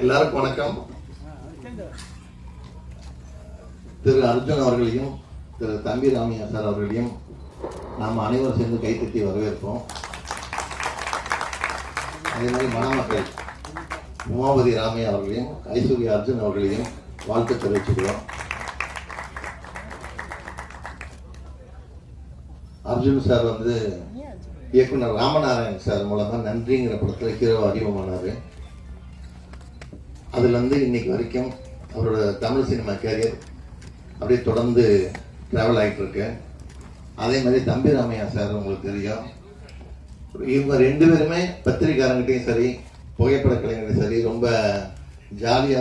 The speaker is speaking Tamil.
எல்லாருக்கும் வணக்கம். திரு அர்ஜுன் அவர்களையும் திரு தம்பி ராமையா சார் அவர்களையும் நாம் அனைவரும் சேர்ந்து கைத்தட்டி வரவேற்போம். அதே மாதிரி மணமக்கள் உமாபதி ராமையா அவர்களையும் ஐஸ்வர்யா அர்ஜுன் அவர்களையும் வாழ்த்து தெரிவிச்சுக்கிறோம். அர்ஜுன் சார் வந்து இயக்குனர் ராமநாராயண் சார் மூலமா நன்றிங்கிற படத்துல ஹீரோ அறிமுகமானாரு. அதுல இருந்து இன்னைக்கு வரைக்கும் அவரோட தமிழ் சினிமா கேரியர் அப்படியே தொடர்ந்து டிராவல் ஆகிட்டு இருக்கு. அதே மாதிரி தம்பி ராமையா சார் உங்களுக்கு தெரியும். இவங்க ரெண்டு பேருமே பத்திரிகாரங்கிட்டையும் சரி, புகைப்பட கலைஞர்கிட்டையும் சரி ரொம்ப ஜாலியா